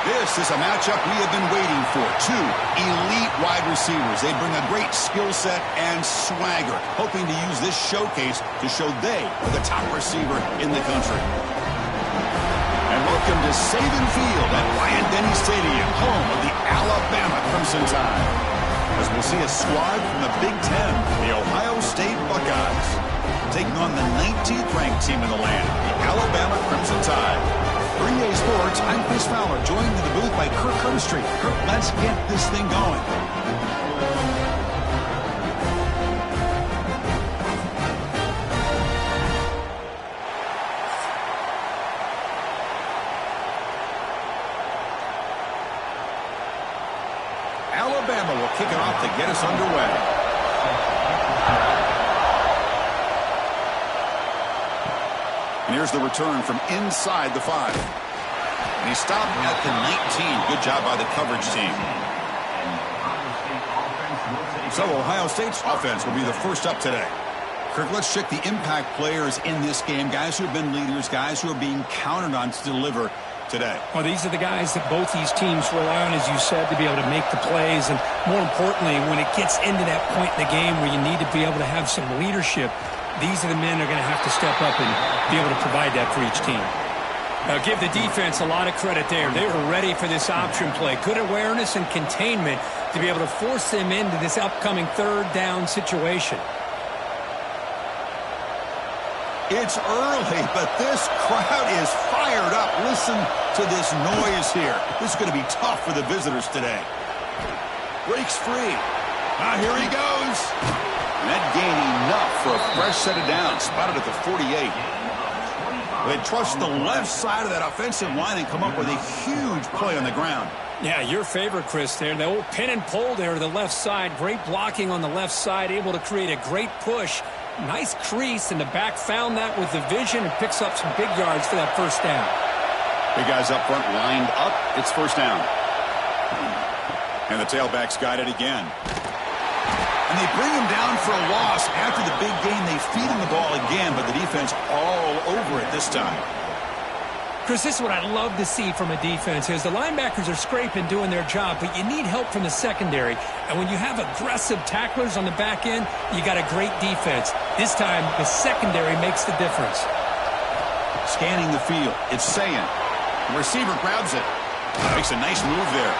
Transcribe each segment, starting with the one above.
This is a matchup we have been waiting for. Two elite wide receivers. They bring a great skill set and swagger, hoping to use this showcase to show they are the top receiver in the country. And welcome to Saban Field at Bryant-Denny Stadium, home of the Alabama Crimson Tide. As we'll see a squad from the Big Ten, the Ohio State Buckeyes, taking on the 19th ranked team in the land, the Alabama Crimson Tide. For EA Sports, I'm Chris Fowler, joined in the booth by Kirk Herbstreit. Kirk, let's get this thing going. Alabama will kick it off to get us underway. And here's the return from inside the 5. And he stopped at the 19. Good job by the coverage team. So Ohio State's offense will be the first up today. Kirk, let's check the impact players in this game. Guys who have been leaders, guys who are being counted on to deliver today. Well, these are the guys that both these teams rely on, as you said, to be able to make the plays. And more importantly, when it gets into that point in the game where you need to be able to have some leadership, these are the men that are going to have to step up and be able to provide that for each team. Now, give the defense a lot of credit there. They were ready for this option play. Good awareness and containment to be able to force them into this upcoming third down situation. It's early, but this crowd is fired up. Listen to this noise here. This is going to be tough for the visitors today. Breaks free. Now here he goes. And that gained enough for a fresh set of downs. Spotted at the 48. They trust the left side of that offensive line and come up with a huge play on the ground. Yeah, your favorite, Chris, there. The old pin and pull there to the left side. Great blocking on the left side. Able to create a great push. Nice crease, and the back found that with the vision and picks up some big yards for that first down. Big guys up front lined up. It's first down. And the tailback's got it again. And they bring him down for a loss. After the big gain, they feed him the ball again, but the defense all over it this time. Chris, this is what I love to see from a defense is the linebackers are scraping, doing their job, but you need help from the secondary. And when you have aggressive tacklers on the back end, you got a great defense. This time, the secondary makes the difference. Scanning the field. It's Sayan. The receiver grabs it. Makes a nice move there.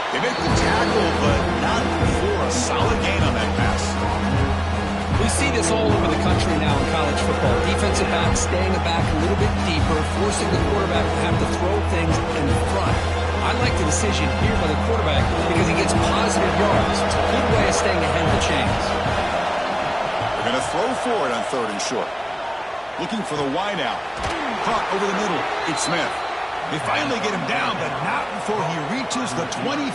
They make the tackle, but not before a solid gain on that pass. We see this all over the country now in college football. Defensive backs staying back a little bit deeper, forcing the quarterback to have to throw things in front. I like the decision here by the quarterback because he gets positive yards. It's a good way of staying ahead of the chains. They're going to throw for it on third and short. Looking for the wide out. Caught over the middle. It's Smith. They finally get him down, but not before he reaches the 25.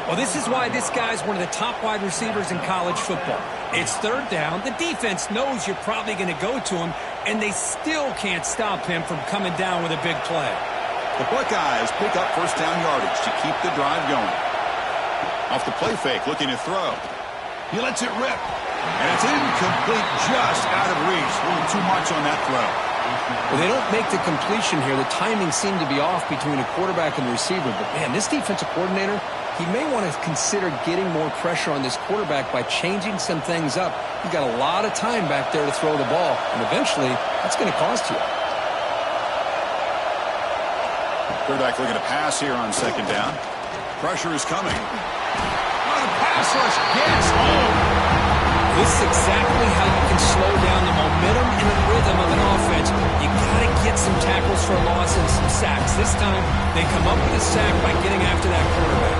Well, this is why this guy's one of the top wide receivers in college football. It's third down. The defense knows you're probably going to go to him, and they still can't stop him from coming down with a big play. The Buckeyes pick up first down yardage to keep the drive going. Off the play fake, looking to throw. He lets it rip, and it's incomplete, just out of reach. A little too much on that throw. Well, they don't make the completion here. The timing seemed to be off between a quarterback and the receiver. But, man, this defensive coordinator, he may want to consider getting more pressure on this quarterback by changing some things up. You've got a lot of time back there to throw the ball, and eventually that's going to cost you. Quarterback looking to pass here on second down. Pressure is coming. Oh, the pass rush gets home. This is exactly how you can slow down the momentum and the rhythm of an offense. You got to get some tackles for a loss and some sacks. This time, they come up with a sack by getting after that quarterback.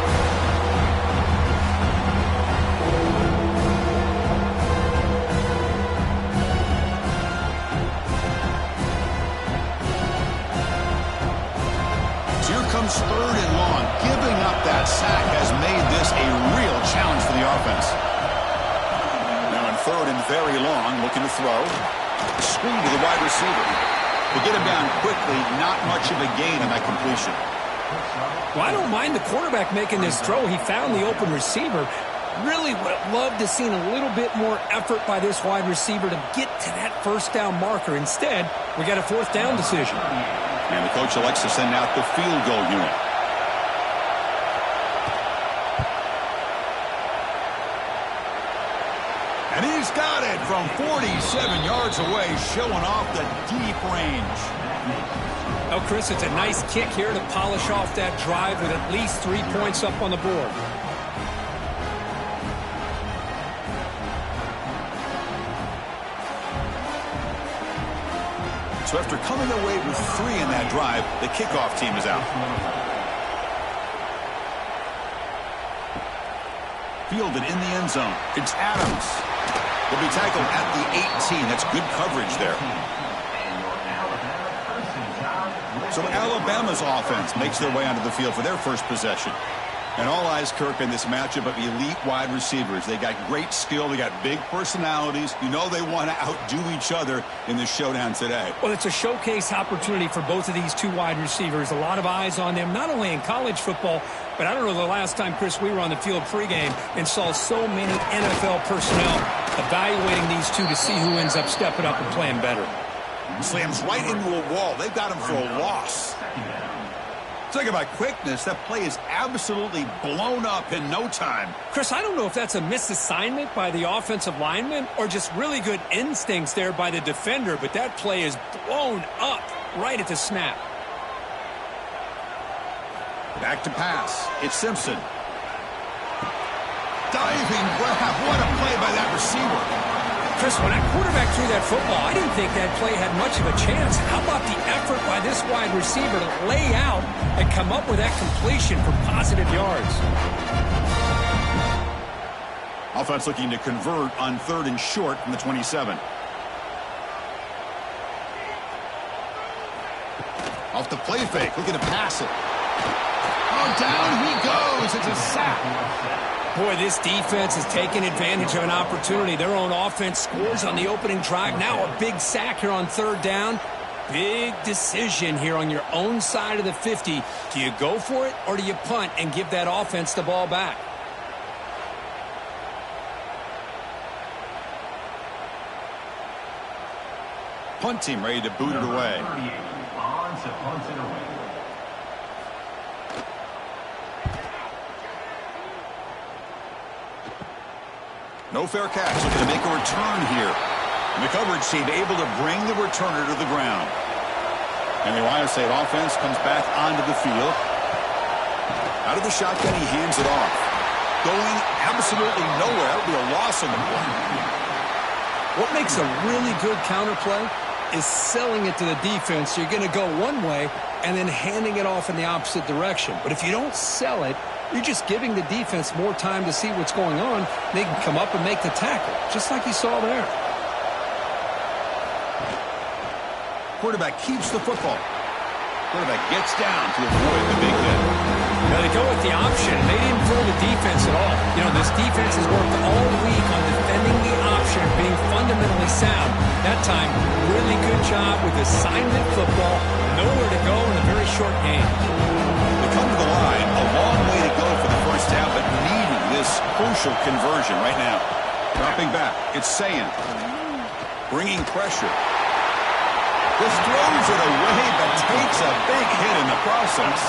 So here comes third and long. Giving up that sack has made this a real challenge for the offense. Third and very long, looking to throw. Screen to the wide receiver. To get him down quickly, not much of a gain on that completion. Well, I don't mind the quarterback making this throw. He found the open receiver. Really would have loved to seen a little bit more effort by this wide receiver to get to that first down marker. Instead, we got a fourth down decision. And the coach elects to send out the field goal unit. And he's got it from 47 yards away, showing off the deep range. Oh, Chris, it's a nice kick here to polish off that drive with at least 3 points up on the board. So after coming away with 3 in that drive, the kickoff team is out. Fielded in the end zone. It's Adams. Will be tackled at the 18. That's good coverage there. So Alabama's offense makes their way onto the field for their first possession. And all eyes, Kirk, in this matchup of elite wide receivers. They got great skill. They got big personalities. You know they want to outdo each other in this showdown today. Well, it's a showcase opportunity for both of these two wide receivers. A lot of eyes on them, not only in college football, but I don't know the last time, Chris, we were on the field pregame and saw so many NFL personnel evaluating these two to see who ends up stepping up and playing better. Slams right into a wall. They've got him for a loss. Talk about quickness. That play is absolutely blown up in no time. Chris, I don't know if that's a misassignment by the offensive lineman or just really good instincts there by the defender, but that play is blown up right at the snap. Back to pass. It's Simpson. Diving grab. What a play by that receiver. Chris, when that quarterback threw that football, I didn't think that play had much of a chance. How about the effort by this wide receiver to lay out and come up with that completion for positive yards? Offense looking to convert on 3rd and short from the 27. Off the play fake, looking to pass it. Oh, down he goes. It's a sack. Boy, this defense is taking advantage of an opportunity. Their own offense scores on the opening drive. Now a big sack here on 3rd down. Big decision here on your own side of the 50. Do you go for it or do you punt and give that offense the ball back? Punt team ready to boot it away. No fair catch. Looking to make a return here. And the coverage team able to bring the returner to the ground. And the Ohio State offense comes back onto the field. Out of the shotgun, he hands it off. Going absolutely nowhere. That would be a loss on the play. What makes a really good counterplay is selling it to the defense. So you're going to go one way and then handing it off in the opposite direction. But if you don't sell it, you're just giving the defense more time to see what's going on. They can come up and make the tackle, just like you saw there. Quarterback keeps the football. Quarterback gets down to avoid the big hit. Now they go with the option. They didn't throw the defense at all. You know, this defense has worked all week on defending the option, being fundamentally sound. That time, really good job with assignment football. Nowhere to go in a very short game. They come to the line. A long way to go for the first down, but needing this crucial conversion right now. Dropping back. It's Sayin. Bringing pressure. Just throws it away, but takes a big hit in the process.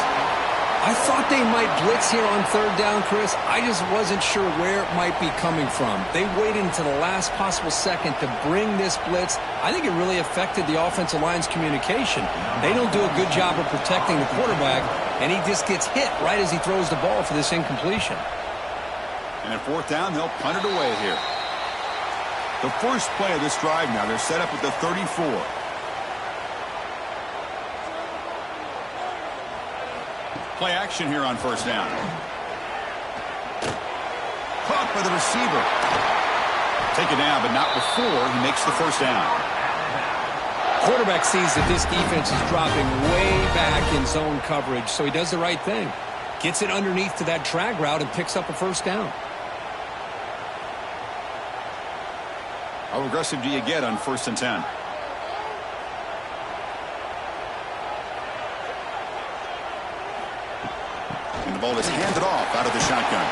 I thought they might blitz here on 3rd down, Chris. I just wasn't sure where it might be coming from. They waited until the last possible second to bring this blitz. I think it really affected the offensive line's communication. They don't do a good job of protecting the quarterback, and he just gets hit right as he throws the ball for this incompletion. And at 4th down, they'll punt it away here. The first play of this drive now, they're set up at the 34. Play action here on 1st down. Caught by the receiver. Taken down, but not before he makes the 1st down. Quarterback sees that this defense is dropping way back in zone coverage, so he does the right thing. Gets it underneath to that drag route and picks up a 1st down. How aggressive do you get on 1st and 10? And the ball is handed off out of the shotgun.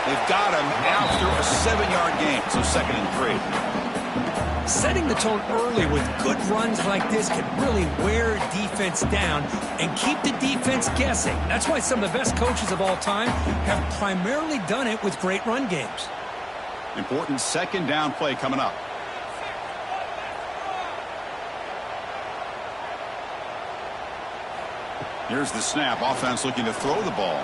They've got him after a 7-yard gain, so 2nd and 3. Setting the tone early with good runs like this can really wear defense down and keep the defense guessing. That's why some of the best coaches of all time have primarily done it with great run games. Important second down play coming up. Here's the snap. Offense looking to throw the ball.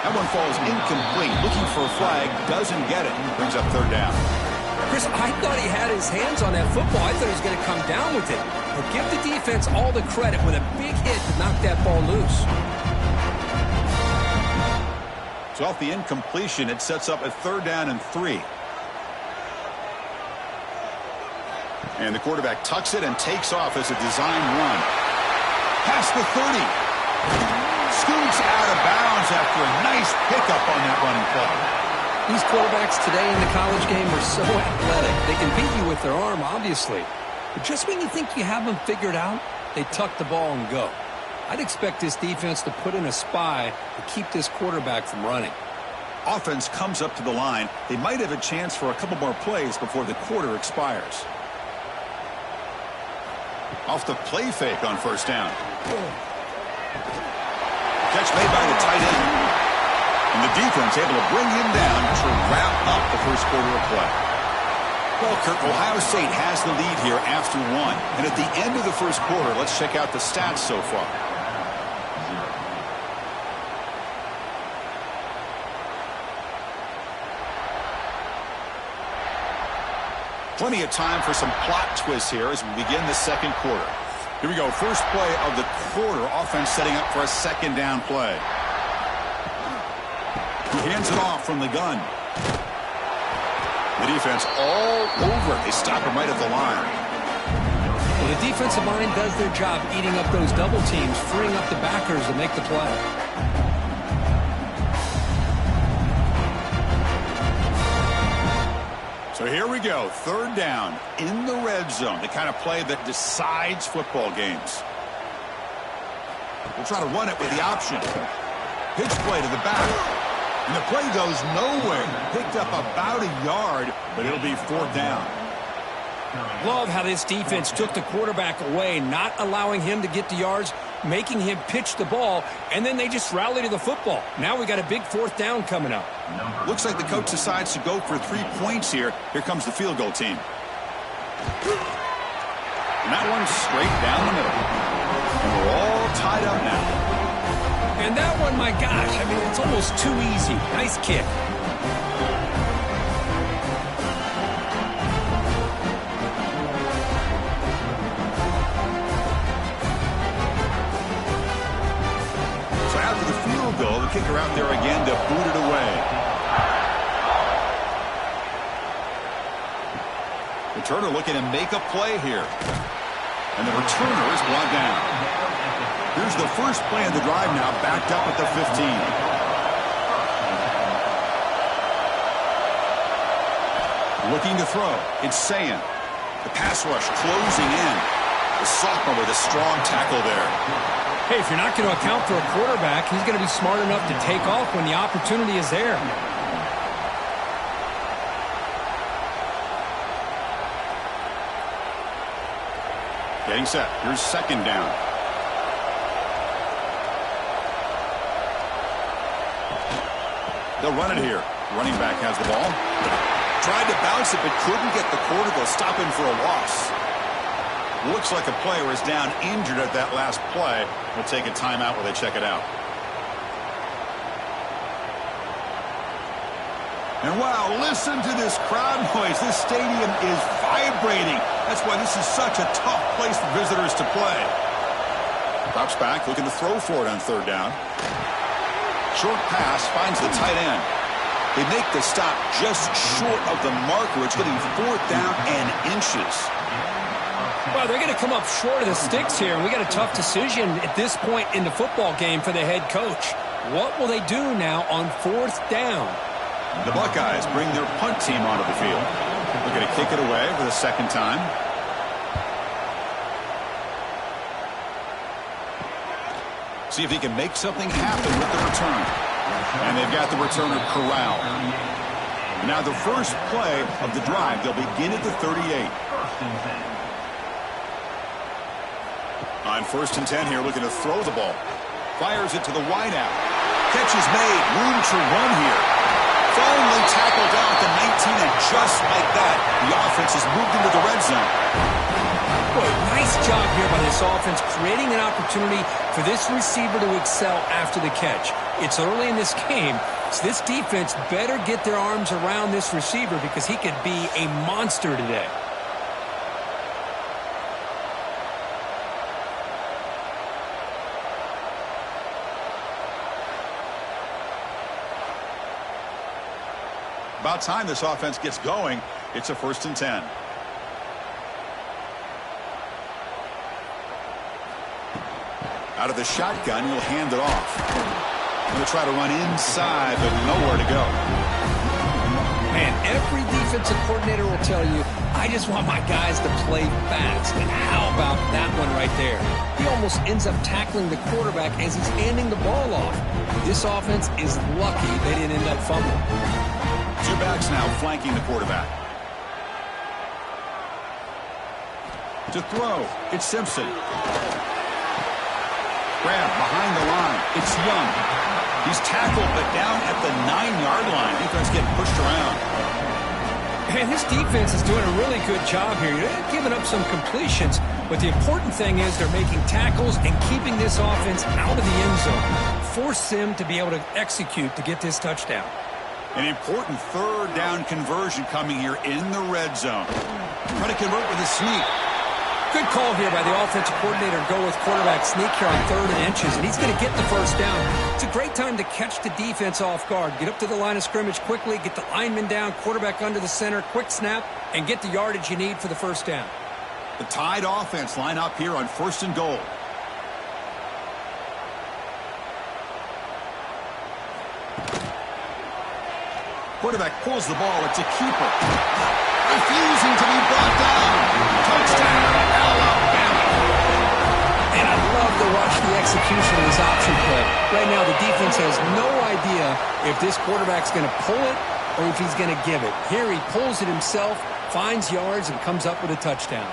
That one falls incomplete. Looking for a flag. Doesn't get it. Brings up third down. Chris, I thought he had his hands on that football. I thought he was going to come down with it. But give the defense all the credit with a big hit to knock that ball loose. So off the incompletion, it sets up a third down and 3. And the quarterback tucks it and takes off as a design run. Past the 30. Scoots out of bounds after a nice pickup on that running play. These quarterbacks today in the college game are so athletic. They can beat you with their arm, obviously. But just when you think you have them figured out, they tuck the ball and go. I'd expect this defense to put in a spy to keep this quarterback from running. Offense comes up to the line. They might have a chance for a couple more plays before the quarter expires. Off the play fake on first down. Catch made by the tight end. And the defense able to bring him down to wrap up the first quarter of play. Well, Kirk, Ohio State has the lead here after 1. And at the end of the first quarter, let's check out the stats so far. Plenty of time for some plot twists here as we begin the second quarter. Here we go. First play of the quarter. Offense setting up for a second down play. He hands it off from the gun. The defense all over. They stop him right at the line. Well, the defensive line does their job eating up those double teams, freeing up the backers to make the play. So here we go, third down in the red zone, the kind of play that decides football games. We'll try to run it with the option. Pitch play to the back. And the play goes nowhere. Picked up about a yard, but it'll be fourth down. Love how this defense took the quarterback away, not allowing him to get the yards, making him pitch the ball, and then they just rally to the football. Now we got a big fourth down coming up. Looks like the coach decides to go for 3 points here. Here comes the field goal team. And that one's straight down the middle. And we're all tied up now. And that one, my gosh, I mean, it's almost too easy. Nice kick. Goal, the kicker out there again to boot it away. Returner looking to make a play here. And the returner is brought down. Here's the first play of the drive now, backed up at the 15. Looking to throw. It's Sayan. The pass rush closing in. The sophomore with a strong tackle there. Hey, if you're not going to account for a quarterback, he's going to be smart enough to take off when the opportunity is there. Getting set. Here's second down. They'll run it here. Running back has the ball. Tried to bounce it, but couldn't get the quarter. They'll stop him for a loss. Looks like a player is down injured at that last play. We'll take a timeout while they check it out. And wow, listen to this crowd noise. This stadium is vibrating. That's why this is such a tough place for visitors to play. Drops back, looking to throw for it on third down. Short pass finds the tight end. They make the stop just short of the marker. It's getting fourth down and inches. Well, they're going to come up short of the sticks here, and we got a tough decision at this point in the football game for the head coach. What will they do now on fourth down? The Buckeyes bring their punt team onto the field. They're going to kick it away for the second time. See if he can make something happen with the return. And they've got the returner corralled. Now the first play of the drive, they'll begin at the 38. On 1st and 10 here, looking to throw the ball. Fires it to the wideout. Catch is made. Room to run here. Finally tackled down at the 19, and just like that, the offense has moved into the red zone. Boy, nice job here by this offense, creating an opportunity for this receiver to excel after the catch. It's early in this game, so this defense better get their arms around this receiver because he could be a monster today. About time this offense gets going. It's a 1st and 10. Out of the shotgun, he'll hand it off. Going to try to run inside, but nowhere to go. Man, every defensive coordinator will tell you, I just want my guys to play fast. And how about that one right there? He almost ends up tackling the quarterback as he's handing the ball off. This offense is lucky they didn't end up fumbling. 2 backs now flanking the quarterback. To throw, it's Simpson. Grab behind the line, it's Young. He's tackled, but down at the 9-yard line. Defense getting pushed around. Man, this defense is doing a really good job here. They're giving up some completions, but the important thing is they're making tackles and keeping this offense out of the end zone. Force them to be able to execute to get this touchdown. An important 3rd down conversion coming here in the red zone. Trying to convert with a sneak. Good call here by the offensive coordinator to go with quarterback sneak here on 3rd and inches, and he's going to get the first down. It's a great time to catch the defense off guard. Get up to the line of scrimmage quickly, get the lineman down, quarterback under the center, quick snap, and get the yardage you need for the first down. The Tide offense line up here on 1st and goal. Quarterback pulls the ball. It's a keeper. Refusing to be brought down. Touchdown, Alabama. And I love to watch the execution of this option play. Right now, the defense has no idea if this quarterback's going to pull it or if he's going to give it. Here he pulls it himself, finds yards, and comes up with a touchdown.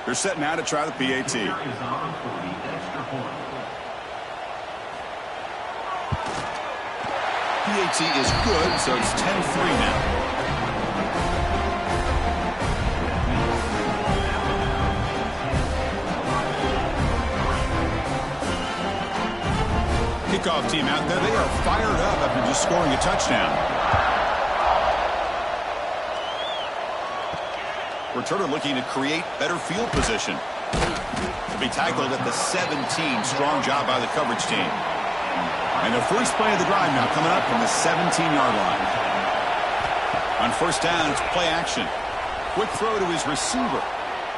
They're set now to try the PAT. PAT is good, so it's 10-3 now. Kickoff team out there. They are fired up after just scoring a touchdown. Returner looking to create better field position. To be tackled at the 17. Strong job by the coverage team. And the first play of the drive now coming up from the 17-yard line. On 1st down, it's play action. Quick throw to his receiver.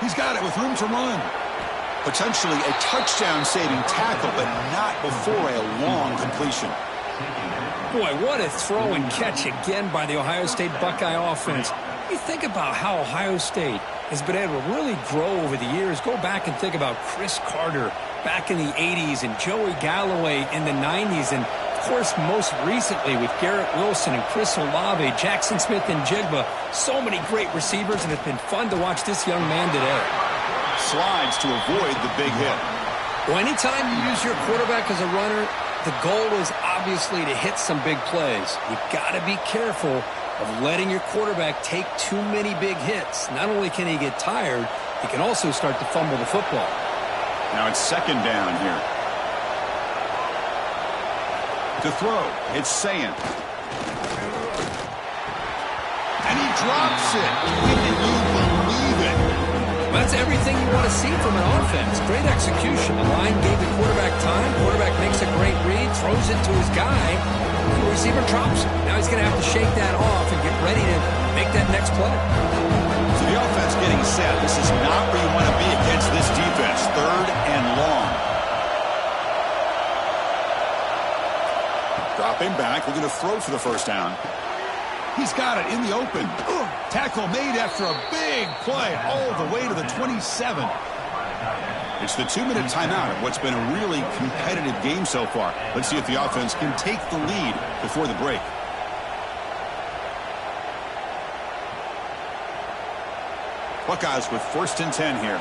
He's got it with room to run. Potentially a touchdown-saving tackle, but not before a long completion. Boy, what a throw and catch again by the Ohio State Buckeye offense. You think about how Ohio State has been able to really grow over the years. Go back and think about Chris Carter back in the 80s and Joey Galloway in the 90s. And, of course, most recently with Garrett Wilson and Chris Olave, Jackson Smith and Jigba. So many great receivers, and it's been fun to watch this young man today. Slides to avoid the big hit. Well, anytime you use your quarterback as a runner, the goal is obviously to hit some big plays. You've got to be careful of letting your quarterback take too many big hits. Not only can he get tired, he can also start to fumble the football. Now it's 2nd down here. To throw, it's Saying. And he drops it. Can you believe it? Well, that's everything you want to see from an offense. Great execution. The line gave the quarterback time. Quarterback makes a great read, throws it to his guy. The receiver drops it. Now he's going to have to shake that off and get ready to make that next play. So the offense getting set. This is not where you want to be against this defense. 3rd and long. Dropping back. We're going to throw for the first down. He's got it in the open. Tackle made after a big play all the way to the 27. It's the 2-minute timeout of what's been a really competitive game so far. Let's see if the offense can take the lead before the break. Buckeyes with 1st and 10 here.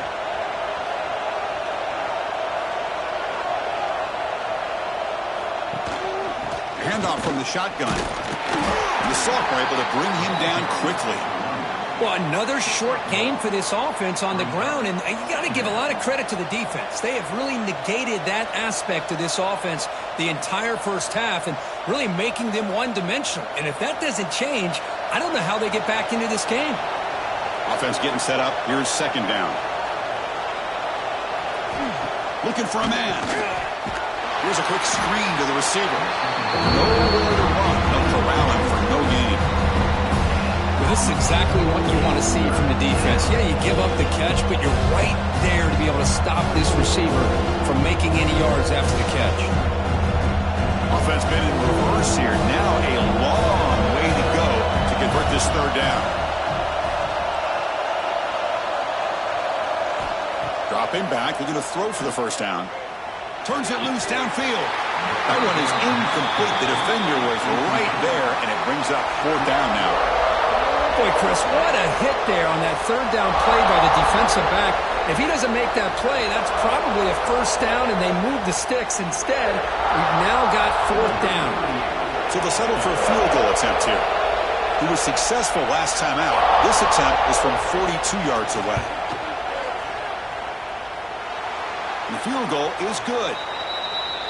Handoff from the shotgun. The Soft were able to bring him down quickly. Well, another short game for this offense on the ground, and you got to give a lot of credit to the defense. They have really negated that aspect of this offense the entire first half and really making them one-dimensional. And if that doesn't change, I don't know how they get back into this game. Offense getting set up. Here's 2nd down. Looking for a man. Here's a quick screen to the receiver. Nowhere to run. They'll corral him for no gain. Well, this is exactly what you want to see from the defense. Yeah, you give up the catch, but you're right there to be able to stop this receiver from making any yards after the catch. Offense been in reverse here. Now a long way to go to convert this 3rd down. Dropping back, looking to throw for the 1st down. Turns it loose downfield. That one is incomplete. The defender was right there, and it brings up 4th down now. Boy, Chris, what a hit there on that 3rd down play by the defensive back. If he doesn't make that play, that's probably a 1st down, and they move the sticks. Instead, we've now got 4th down. So they'll settle for a field goal attempt here. He was successful last time out. This attempt is from 42 yards away. And the field goal is good.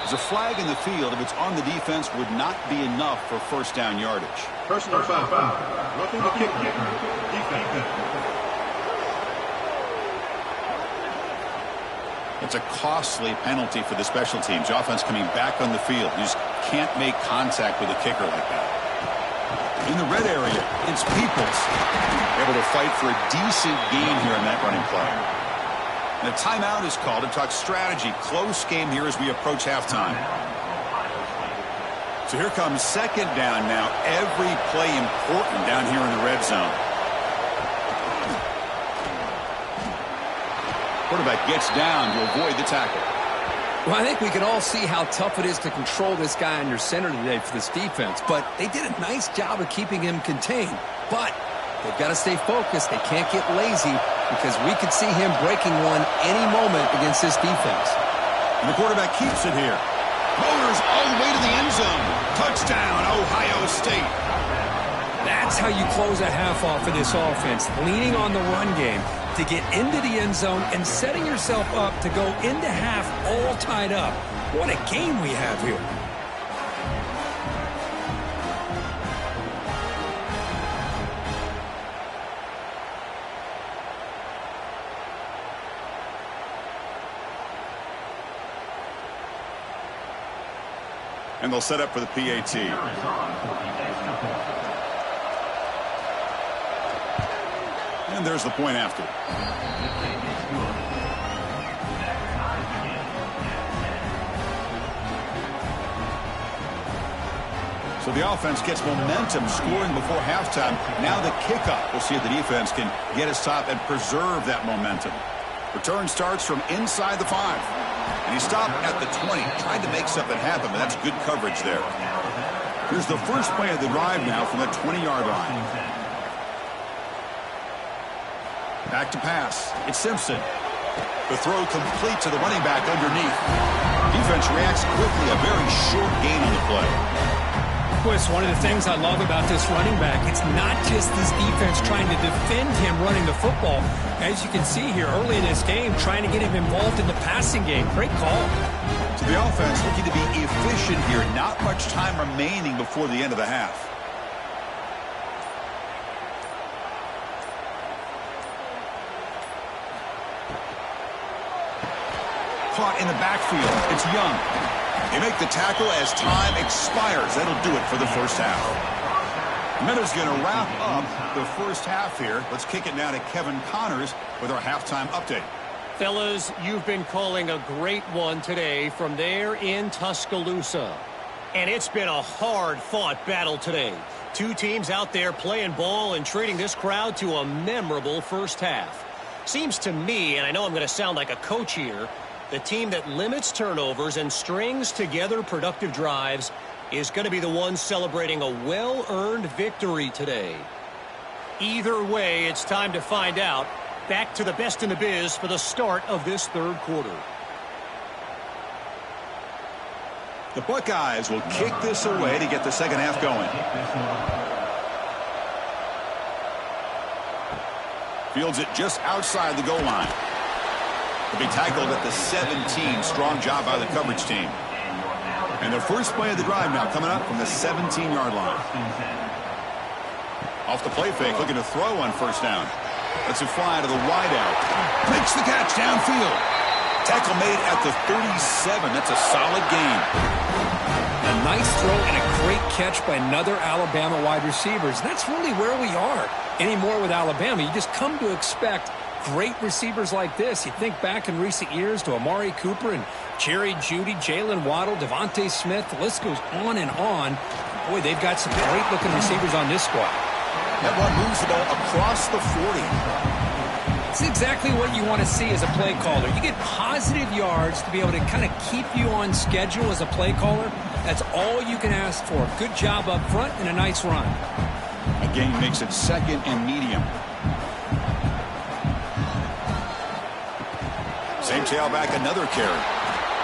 There's a flag in the field. If it's on the defense, would not be enough for 1st down yardage. Personal foul. Roughing the kicker. Defense. It's a costly penalty for the special teams. The offense coming back on the field. You just can't make contact with a kicker like that. In the red area, it's Peoples. Able to fight for a decent gain here in that running play. And a timeout is called to talk strategy. Close game here as we approach halftime. So here comes 2nd down now. Every play important down here in the red zone. Quarterback gets down to avoid the tackle. Well, I think we can all see how tough it is to control this guy under center today for this defense. But they did a nice job of keeping him contained. But they've got to stay focused. They can't get lazy because we could see him breaking one any moment against this defense. And the quarterback keeps it here. Motors all the way to the end zone. Touchdown, Ohio State. That's how you close a half off for this offense, leaning on the run game to get into the end zone and setting yourself up to go into half all tied up. What a game we have here. And they'll set up for the PAT. And there's the point after. So the offense gets momentum scoring before halftime. Now the kickoff. We'll see if the defense can get a stop and preserve that momentum. Return starts from inside the 5. And he stopped at the 20. Tried to make something happen, but that's good coverage there. Here's the first play of the drive now from the 20-yard line. Back to pass. It's Simpson. The throw complete to the running back underneath. Defense reacts quickly. A very short gain on the play. Well, it's one of the things I love about this running back. It's not just this defense trying to defend him running the football. As you can see here early in this game, trying to get him involved in the passing game. Great call. So the offense looking to be efficient here. Not much time remaining before the end of the half. Caught in the backfield. It's Young. They make the tackle as time expires. That'll do it for the first half. Minuta's going to wrap up the first half here. Let's kick it now to Kevin Connors with our halftime update. Fellas, you've been calling a great one today from there in Tuscaloosa. And it's been a hard-fought battle today. Two teams out there playing ball and treating this crowd to a memorable first half. Seems to me, and I know I'm going to sound like a coach here, the team that limits turnovers and strings together productive drives is going to be the one celebrating a well-earned victory today. Either way, it's time to find out. Back to the best in the biz for the start of this third quarter. The Buckeyes will kick this away to get the second half going. Fields it just outside the goal line. To be tackled at the 17. Strong job by the coverage team. And the first play of the drive now coming up from the 17-yard line. Off the play fake, looking to throw on first down. Lets it fly to the wideout. Makes the catch downfield. Tackle made at the 37. That's a solid gain. A nice throw and a great catch by another Alabama wide receiver. And that's really where we are anymore with Alabama. You just come to expect great receivers like this. You think back in recent years to Amari Cooper and Jerry Jeudy, Jalen Waddle, Devontae Smith. The list goes on and on. Boy, they've got some great-looking receivers on this squad. That one moves the ball across the 40. It's exactly what you want to see as a play caller. You get positive yards to be able to kind of keep you on schedule as a play caller. That's all you can ask for. Good job up front and a nice run. A gain makes it second and medium. Same tailback, another carry.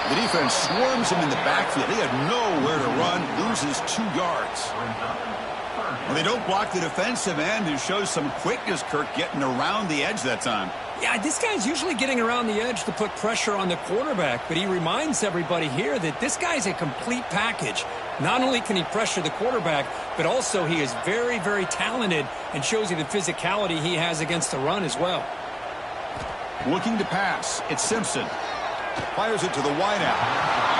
The defense swarms him in the backfield. He had nowhere to run, loses 2 yards. Well, they don't block the defensive end, who shows some quickness, Kirk, getting around the edge that time. Yeah, this guy's usually getting around the edge to put pressure on the quarterback, but he reminds everybody here that this guy's a complete package. Not only can he pressure the quarterback, but also he is very, very talented and shows you the physicality he has against the run as well. Looking to pass. It's Simpson. Fires it to the wideout.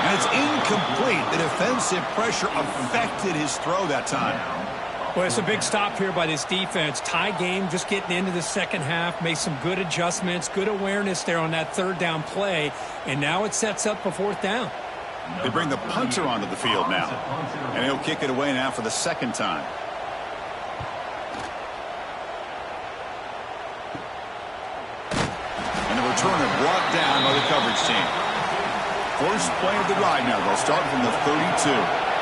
And it's incomplete. The defensive pressure affected his throw that time. Well, it's a big stop here by this defense. Tie game, just getting into the second half. Made some good adjustments, good awareness there on that third down play. And now it sets up for fourth down. They bring the punter onto the field now. And he'll kick it away now for the second time. And the returner brought down by the coverage team. First play of the drive now. They'll start from the 32.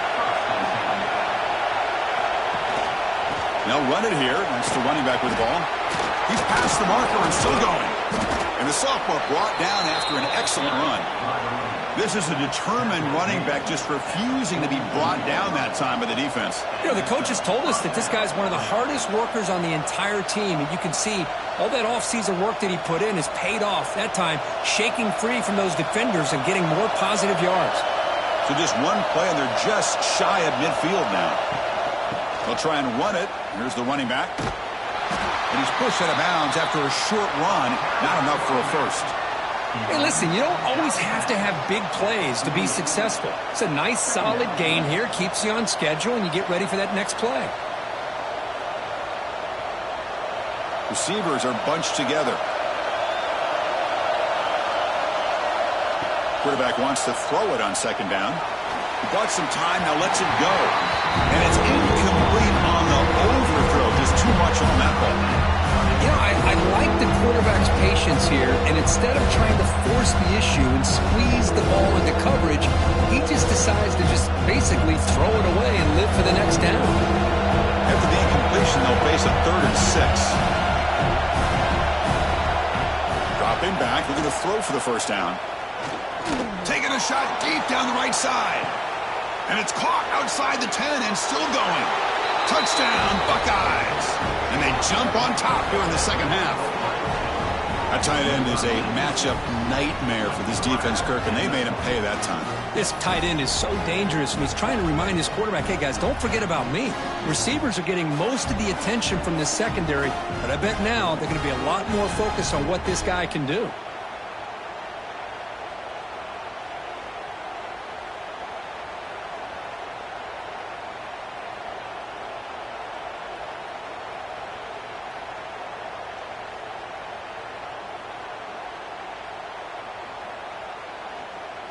They'll run it here. That's the running back with the ball. He's past the marker and still going. And the sophomore brought down after an excellent run. This is a determined running back just refusing to be brought down that time by the defense. You know, the coaches told us that this guy's one of the hardest workers on the entire team. And you can see all that offseason work that he put in has paid off. That time, shaking free from those defenders and getting more positive yards. So just one play, and they're just shy of midfield now. They'll try and run it. Here's the running back. And he's pushed out of bounds after a short run. Not enough for a first. Hey, listen, you don't always have to have big plays to be successful. It's a nice, solid gain here. Keeps you on schedule, and you get ready for that next play. Receivers are bunched together. Quarterback wants to throw it on second down. He bought some time, now lets it go. And it's incomplete on the overthrow. Just too much on that ball. You know, I like the quarterback's patience here, and instead of trying to force the issue and squeeze the ball into coverage, he just decides to just basically throw it away and live for the next down. After the incompletion, they'll face a 3rd and 6. Dropping back, looking to throw for the first down. Taking a shot deep down the right side. And it's caught outside the 10 and still going. Touchdown, Buckeyes. And they jump on top here in the second half. That tight end is a matchup nightmare for this defense, Kirk, and they made him pay that time. This tight end is so dangerous, and he's trying to remind his quarterback, hey, guys, don't forget about me. Receivers are getting most of the attention from the secondary, but I bet now they're going to be a lot more focused on what this guy can do.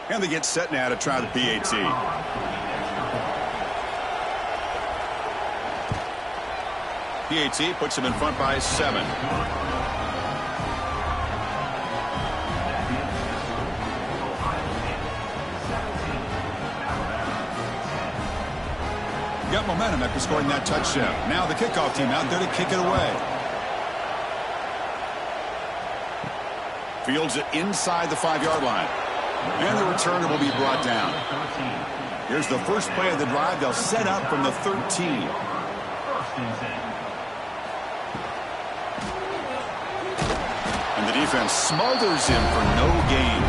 And they get set now to try the PAT. PAT puts him in front by 7. Got momentum after scoring that touchdown. Now the kickoff team out there to kick it away. Fields it inside the 5-yard line. And the returner will be brought down. Here's the first play of the drive. They'll set up from the 13. And the defense smothers him for no gain.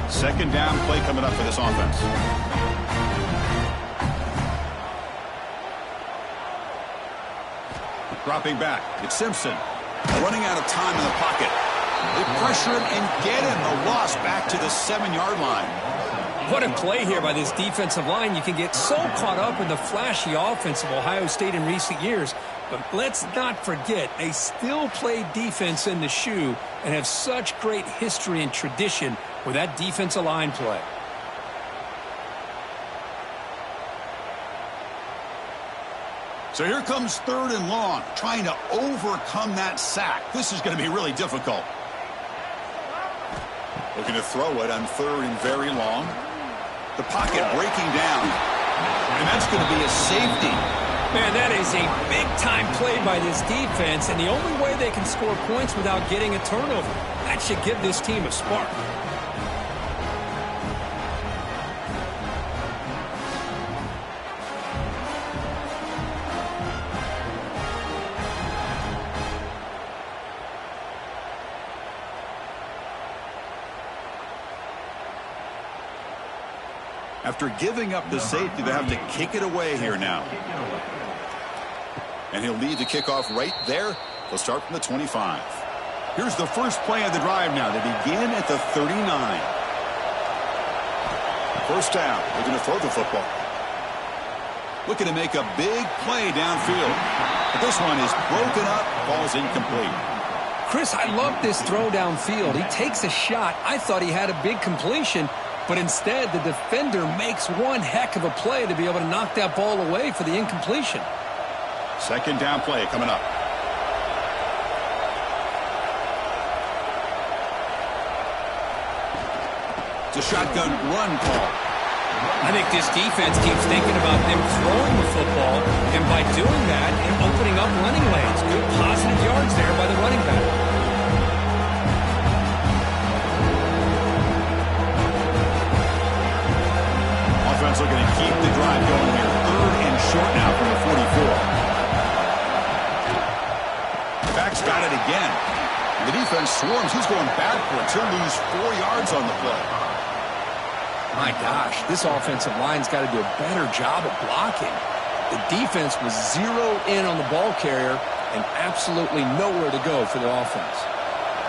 Second down play coming up for this offense. Dropping back. It's Simpson. Running out of time in the pocket. They pressure him and get him. A loss back to the 7-yard line. What a play here by this defensive line. You can get so caught up in the flashy offense of Ohio State in recent years. But let's not forget, they still play defense in the shoe and have such great history and tradition with that defensive line play. So here comes 3rd and long, trying to overcome that sack. This is going to be really difficult. Looking to throw it on 3rd and very long. The pocket breaking down. And that's going to be a safety. Man, that is a big-time play by this defense, and the only way they can score points without getting a turnover. That should give this team a spark. After giving up the safety, they have to kick it away here now. And he'll lead the kickoff right there. They'll start from the 25. Here's the first play of the drive now. They begin at the 39. First down. They're going to throw the football. Looking to make a big play downfield. But this one is broken up. Ball's incomplete. Chris, I love this throw downfield. He takes a shot. I thought he had a big completion. But instead, the defender makes one heck of a play to be able to knock that ball away for the incompletion. Second down play coming up. It's a shotgun run call. I think this defense keeps thinking about them throwing the football, and by doing that, and opening up running lanes. Good positive yards there by the running back. Offense looking to keep the drive going here. 3rd and short now from the 44. Back's got it again. And the defense swarms. He's going backwards. He'll lose 4 yards on the play. My gosh, this offensive line's got to do a better job of blocking. The defense was zero in on the ball carrier and absolutely nowhere to go for the offense.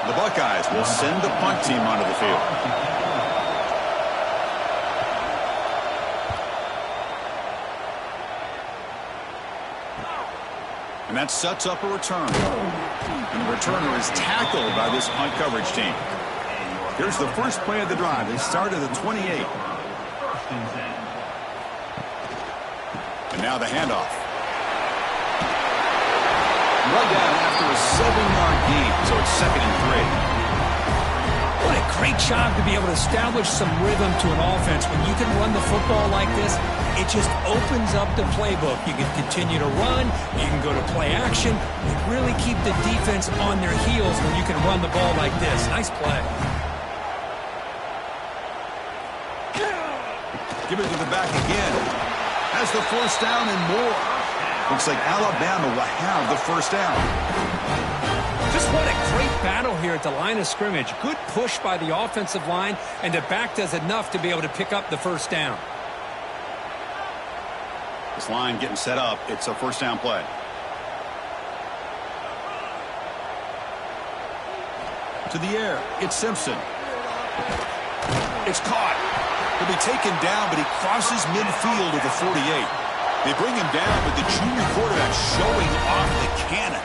The Buckeyes will send the punt team onto the field. And that sets up a return. And the returner is tackled by this punt coverage team. Here's the first play of the drive. They start at the 28. And now the handoff. Run down after a 7-yard gain, so it's 2nd and 3. What a great job to be able to establish some rhythm to an offense. When you can run the football like this, it just opens up the playbook. You can continue to run. You can go to play action. And really keep the defense on their heels when you can run the ball like this. Nice play. Give it to the back again. Has the first down and more. Looks like Alabama will have the first down. Just what a great battle here at the line of scrimmage. Good push by the offensive line, and the back does enough to be able to pick up the first down. This line getting set up. It's a first down play. To the air. It's Simpson. It's caught. He'll be taken down, but he crosses midfield at the 48. They bring him down with the junior quarterback showing off the cannon.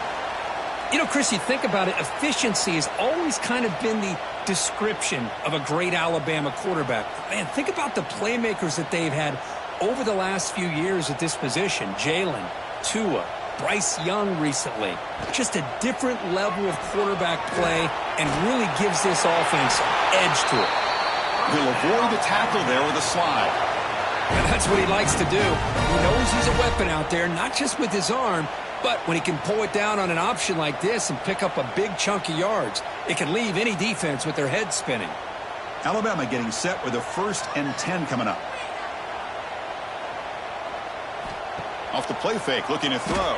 You know, Chris, you think about it, efficiency has always kind of been the description of a great Alabama quarterback. Man, think about the playmakers that they've had over the last few years at this position. Jalen, Tua, Bryce Young recently. Just a different level of quarterback play and really gives this offense edge to it. He'll avoid the tackle there with a slide. And that's what he likes to do. He knows he's a weapon out there, not just with his arm, but when he can pull it down on an option like this and pick up a big chunk of yards, it can leave any defense with their head spinning. Alabama getting set with a 1st and 10 coming up. Off the play fake, looking to throw.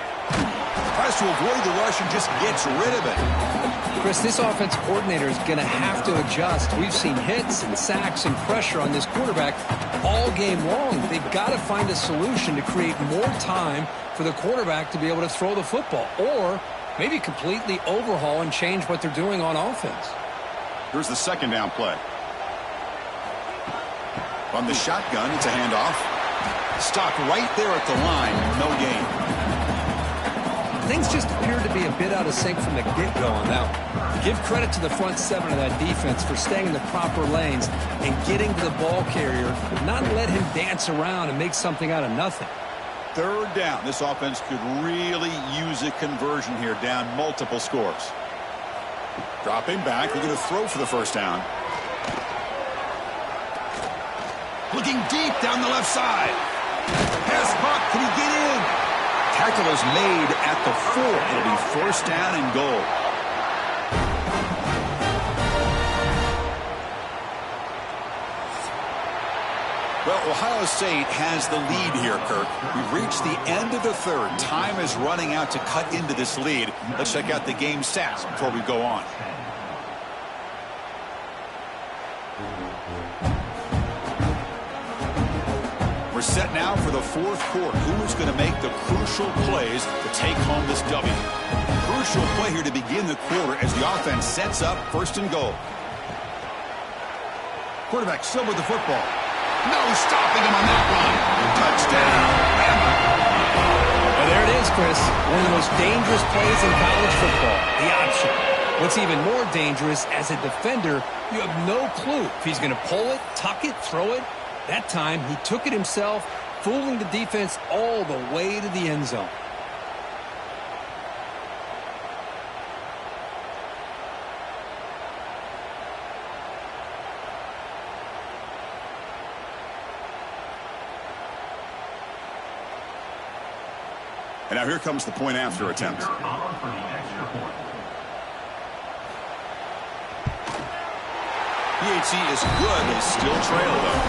Tries to avoid the rush and just gets rid of it. Chris, this offensive coordinator is going to have to adjust. We've seen hits and sacks and pressure on this quarterback all game long. They've got to find a solution to create more time for the quarterback to be able to throw the football, or maybe completely overhaul and change what they're doing on offense. Here's the 2nd down play. On the shotgun, it's a handoff. Stopped right there at the line. No gain. Things just appeared to be a bit out of sync from the get-go on that one. Give credit to the front 7 of that defense for staying in the proper lanes and getting to the ball carrier, not let him dance around and make something out of nothing. 3rd down. This offense could really use a conversion here, down multiple scores. Dropping back. They're going to throw for the 1st down. Looking deep down the left side. Pass caught. Can he get in? Tackle is made at the 4. It'll be 1st down and goal. Well, Ohio State has the lead here, Kirk. We've reached the end of the 3rd. Time is running out to cut into this lead. Let's check out the game stats before we go on. We're set now for the 4th quarter. Who is going to make the crucial plays to take home this W? Crucial play here to begin the quarter as the offense sets up 1st and goal. Quarterback still with the football. No stopping him on that run. Touchdown, Bama. Well, there it is, Chris. One of the most dangerous plays in college football, the option. What's even more dangerous, as a defender, you have no clue if he's going to pull it, tuck it, throw it. That time, he took it himself, fooling the defense all the way to the end zone. And now here comes the point after attempt. PHC is good, but still trail though.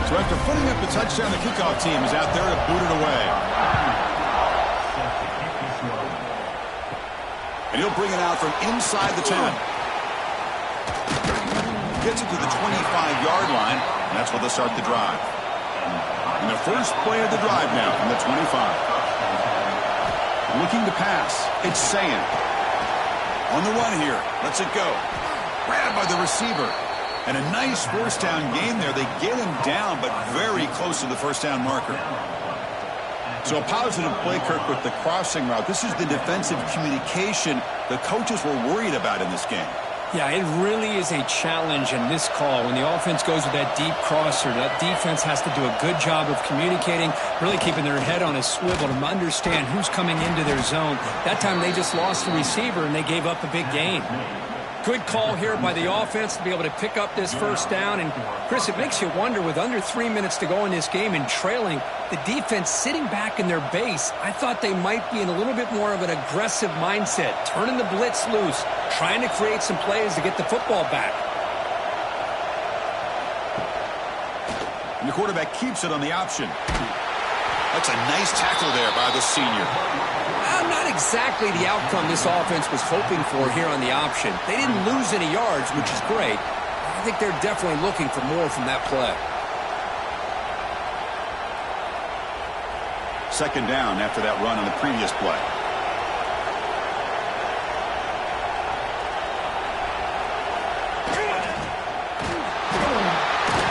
So after putting up the touchdown, the kickoff team is out there to boot it away. And he'll bring it out from inside the 10. Gets it to the 25-yard line, and that's where they'll start the drive. And the first play of the drive now from the 25. Looking to pass. It's Sayin. On the run here. Lets it go. Grabbed by the receiver. And a nice 1st down gain there. They get him down, but very close to the 1st down marker. So a positive play, Kirk, with the crossing route. This is the defensive communication the coaches were worried about in this game. Yeah, it really is a challenge in this call. When the offense goes with that deep crosser, that defense has to do a good job of communicating, really keeping their head on a swivel to understand who's coming into their zone. That time they just lost the receiver and they gave up a big gain. Good call here by the offense to be able to pick up this 1st down. And, Chris, it makes you wonder, with under 3 minutes to go in this game and trailing, the defense sitting back in their base, I thought they might be in a little bit more of an aggressive mindset, turning the blitz loose, trying to create some plays to get the football back. And the quarterback keeps it on the option. That's a nice tackle there by the senior. Not exactly the outcome this offense was hoping for here on the option. They didn't lose any yards, which is great. I think they're definitely looking for more from that play. 2nd down after that run on the previous play.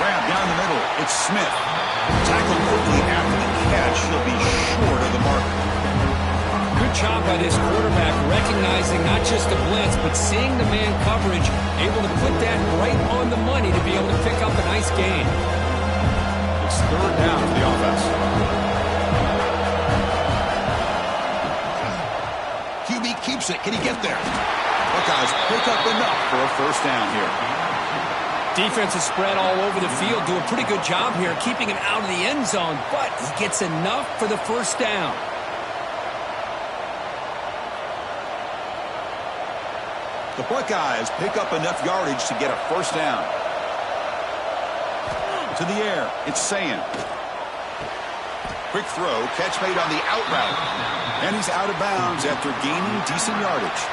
Grab down the middle. It's Smith. Tackled quickly after the catch. He'll be short of the mark. Good job by this quarterback recognizing not just the blitz, but seeing the man coverage, able to put that right on the money to be able to pick up a nice gain. It's third down for the offense. QB keeps it. Can he get there? Buckeyes pick up enough for a first down here. Defense is spread all over the field, do a pretty good job here keeping him out of the end zone, but he gets enough for the first down. The Buckeyes pick up enough yardage to get a first down. To the air, it's Sayin. Quick throw, catch made on the out route. And he's out of bounds after gaining decent yardage.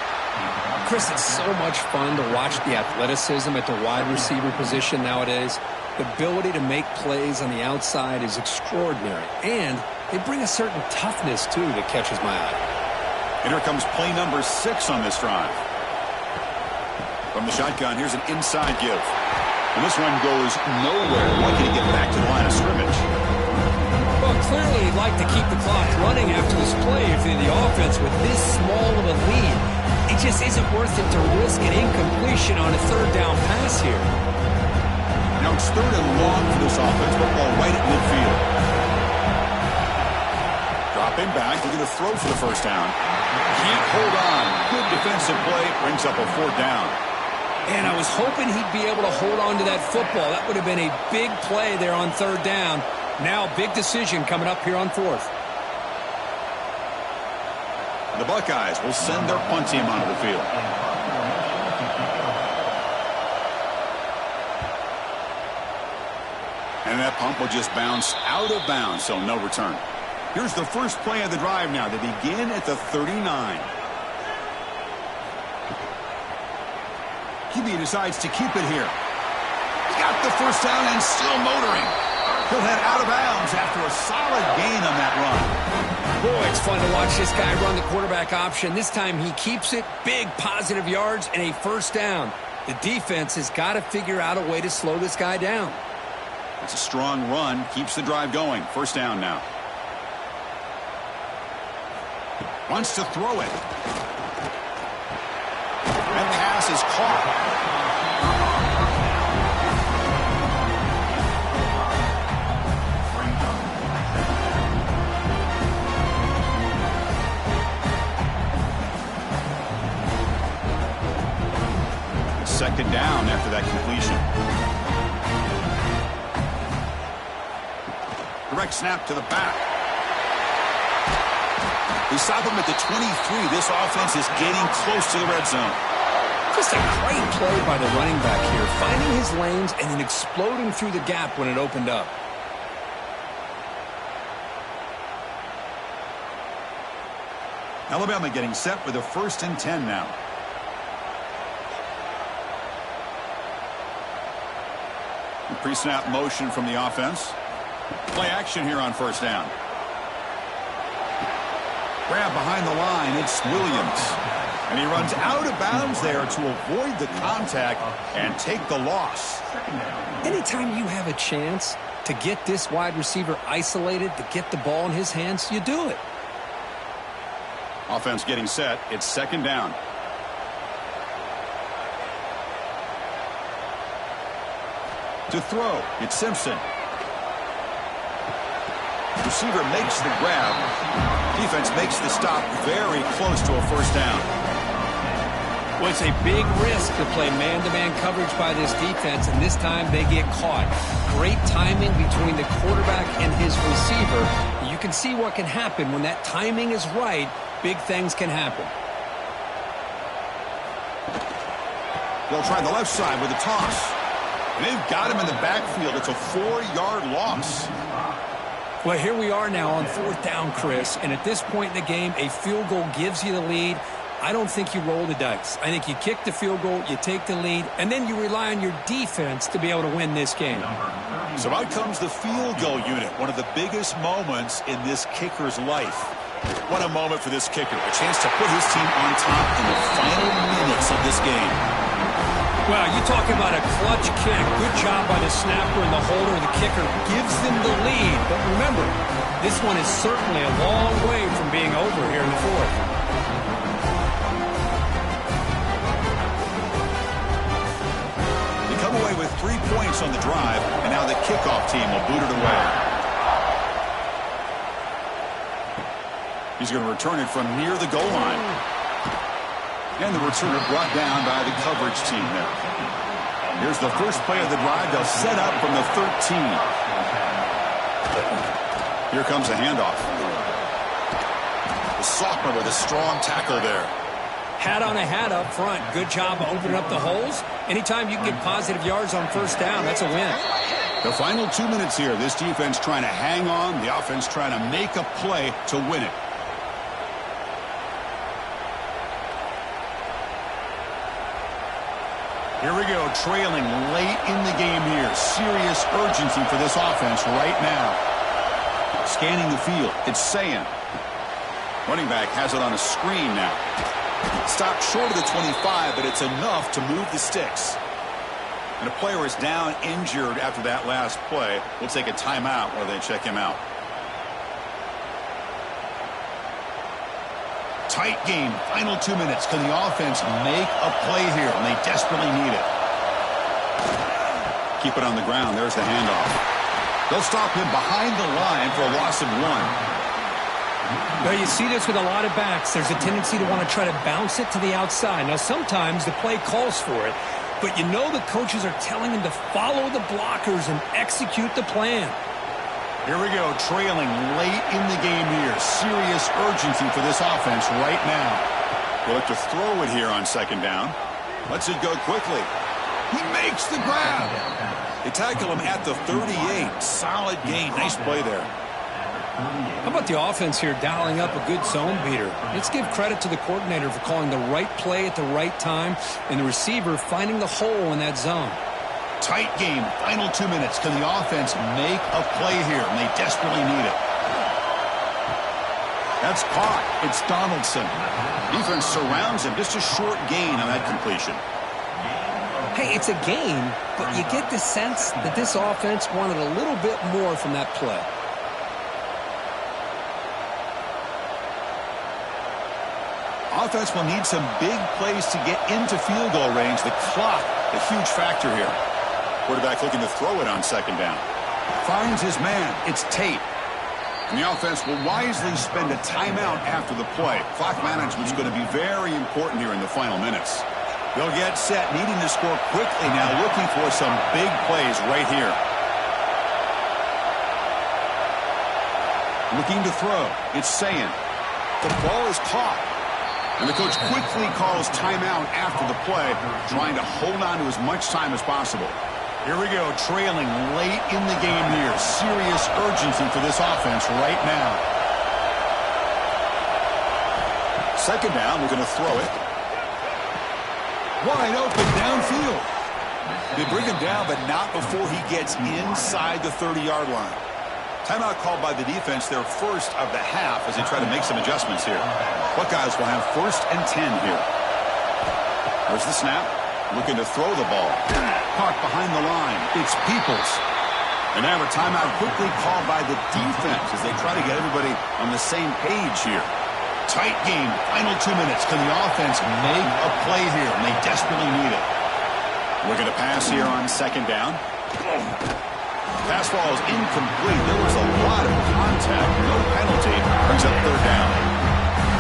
Chris, it's so much fun to watch the athleticism at the wide receiver position nowadays. The ability to make plays on the outside is extraordinary. And they bring a certain toughness, too, that catches my eye. And here comes play number 6 on this drive. From the shotgun, here's an inside give. And this one goes nowhere. Lucky to get back to the line of scrimmage. Well, clearly he'd like to keep the clock running after this play if you're the offense with this small of a lead. It just isn't worth it to risk an incompletion on a third down pass here. Now it's third and long for this offense, but ball right at midfield. Dropping back, they're going to throw for the first down. Can't hold on. Good defensive play, brings up a fourth down. And I was hoping he'd be able to hold on to that football. That would have been a big play there on third down. Now big decision coming up here on fourth. The Buckeyes will send their punt team onto the field. And that punt will just bounce out of bounds, so no return. Here's the first play of the drive now. They begin at the 39. QB decides to keep it here. He got the first down and still motoring. He'll head out of bounds after a solid gain on that run. Boy, it's fun to watch this guy run the quarterback option. This time he keeps it, big positive yards, and a first down. The defense has got to figure out a way to slow this guy down. It's a strong run, keeps the drive going. First down now. Wants to throw it. That pass is caught. Second down after that completion. Direct snap to the back. They stop him at the 23. This offense is getting close to the red zone. Just a great play by the running back here, finding his lanes and then exploding through the gap when it opened up. Alabama getting set with a 1st and 10 now. Pre-snap motion from the offense. Play action here on first down. Grab behind the line. It's Williams. And he runs out of bounds there to avoid the contact and take the loss. Anytime you have a chance to get this wide receiver isolated, to get the ball in his hands, you do it. Offense getting set. It's second down. To throw, it's Simpson. Receiver makes the grab. Defense makes the stop very close to a first down. Well, it's a big risk to play man-to-man coverage by this defense, and this time they get caught. Great timing between the quarterback and his receiver. You can see what can happen when that timing is right. Big things can happen. They'll try the left side with a toss. And they've got him in the backfield. It's a 4-yard loss. Well, here we are now on fourth down, Chris. And at this point in the game, a field goal gives you the lead. I don't think you roll the dice. I think you kick the field goal, you take the lead, and then you rely on your defense to be able to win this game. So out comes the field goal unit, one of the biggest moments in this kicker's life. What a moment for this kicker. A chance to put his team on top in the final minutes of this game. Well, you talk about a clutch kick. Good job by the snapper and the holder. The kicker gives them the lead. But remember, this one is certainly a long way from being over here in the fourth. They come away with 3 points on the drive, and now the kickoff team will boot it away. He's going to return it from near the goal line. And the returner brought down by the coverage team there. Here's the first play of the drive. They'll set up from the 13. Here comes a handoff. The sophomore with a strong tackle there. Hat on a hat up front. Good job opening up the holes. Anytime you can get positive yards on first down, that's a win. The final 2 minutes here. This defense trying to hang on. The offense trying to make a play to win it. Here we go, trailing late in the game here. Serious urgency for this offense right now. Scanning the field, it's Sayin. Running back has it on a screen now. Stopped short of the 25, but it's enough to move the sticks. And a player is down injured after that last play. We'll take a timeout while they check him out. Tight game, final 2 minutes. Can the offense make a play here? And they desperately need it. Keep it on the ground. There's the handoff. They'll stop him behind the line for a loss of 1. Well, you see this with a lot of backs. There's a tendency to want to try to bounce it to the outside. Now, sometimes the play calls for it, but you know the coaches are telling them to follow the blockers and execute the plan. Here we go, trailing late in the game here. Serious urgency for this offense right now. They'll look to throw it here on second down. Lets it go quickly. He makes the grab. They tackle him at the 38. Solid gain. Nice play there. How about the offense here dialing up a good zone beater? Let's give credit to the coordinator for calling the right play at the right time and the receiver finding the hole in that zone. Tight game, final 2 minutes. Can the offense make a play here? And they desperately need it. That's caught. It's Donaldson. Defense surrounds him. Just a short gain on that completion. Hey, it's a gain, but you get the sense that this offense wanted a little bit more from that play. Offense will need some big plays to get into field goal range. The clock, a huge factor here. Quarterback looking to throw it on second down. Finds his man. It's Tate. And the offense will wisely spend a timeout after the play. Clock management is going to be very important here in the final minutes. They'll get set, needing to score quickly now, looking for some big plays right here. Looking to throw. It's Sayin. The ball is caught. And the coach quickly calls timeout after the play, trying to hold on to as much time as possible. Here we go, trailing late in the game here. Serious urgency for this offense right now. Second down, we're going to throw it. Wide open downfield. They bring him down, but not before he gets inside the 30-yard line. Timeout called by the defense, their first of the half, as they try to make some adjustments here. Buckeyes will have 1st and 10 here. There's the snap. Looking to throw the ball. Caught behind the line. It's Peoples. And now a timeout quickly called by the defense as they try to get everybody on the same page here. Tight game. Final 2 minutes. Can the offense make a play here? And they desperately need it. Looking to pass here on second down. Pass ball is incomplete. There was a lot of contact. No penalty. Brings up third down.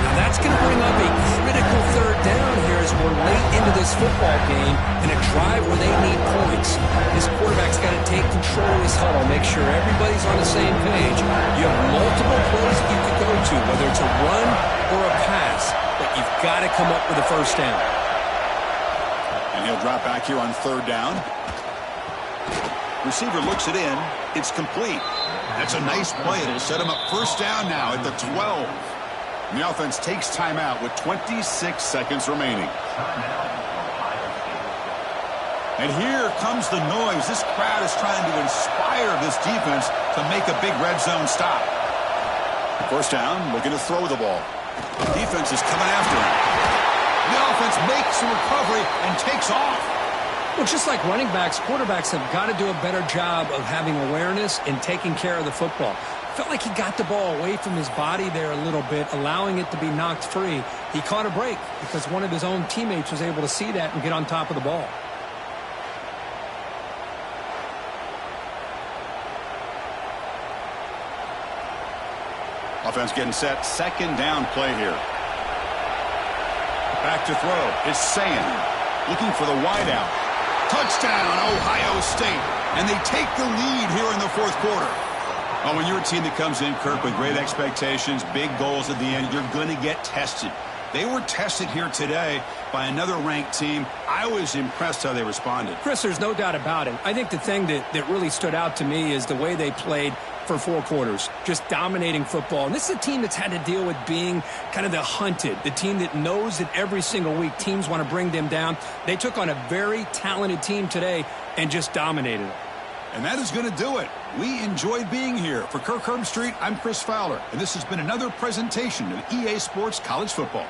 Now that's going to bring up a critical third down here as we're late into this football game in a drive where they need points. This quarterback's got to take control of his huddle, make sure everybody's on the same page. You have multiple plays that you could go to, whether it's a run or a pass, but you've got to come up with a first down. And he'll drop back here on third down. Receiver looks it in. It's complete. That's a nice play. It'll set him up first down now at the 12. And the offense takes timeout with 26 seconds remaining. And here comes the noise. This crowd is trying to inspire this defense to make a big red zone stop. First down, looking to throw the ball. The defense is coming after him. The offense makes a recovery and takes off. Well, just like running backs, quarterbacks have got to do a better job of having awareness and taking care of the football. Felt like he got the ball away from his body there a little bit, allowing it to be knocked free. He caught a break because one of his own teammates was able to see that and get on top of the ball. Offense getting set. Second down play here. Back to throw. It's Sand looking for the wideout. Touchdown, Ohio State. And they take the lead here in the fourth quarter. Well, when you're a team that comes in, Kirk, with great expectations, big goals at the end, you're going to get tested. They were tested here today by another ranked team. I was impressed how they responded. Chris, there's no doubt about it. I think the thing that really stood out to me is the way they played for 4 quarters, just dominating football. And this is a team that's had to deal with being kind of the hunted, the team that knows that every single week teams want to bring them down. They took on a very talented team today and just dominated it. And that is going to do it. We enjoyed being here. For Kirk Herbstreit, I'm Chris Fowler, and this has been another presentation of EA Sports College Football.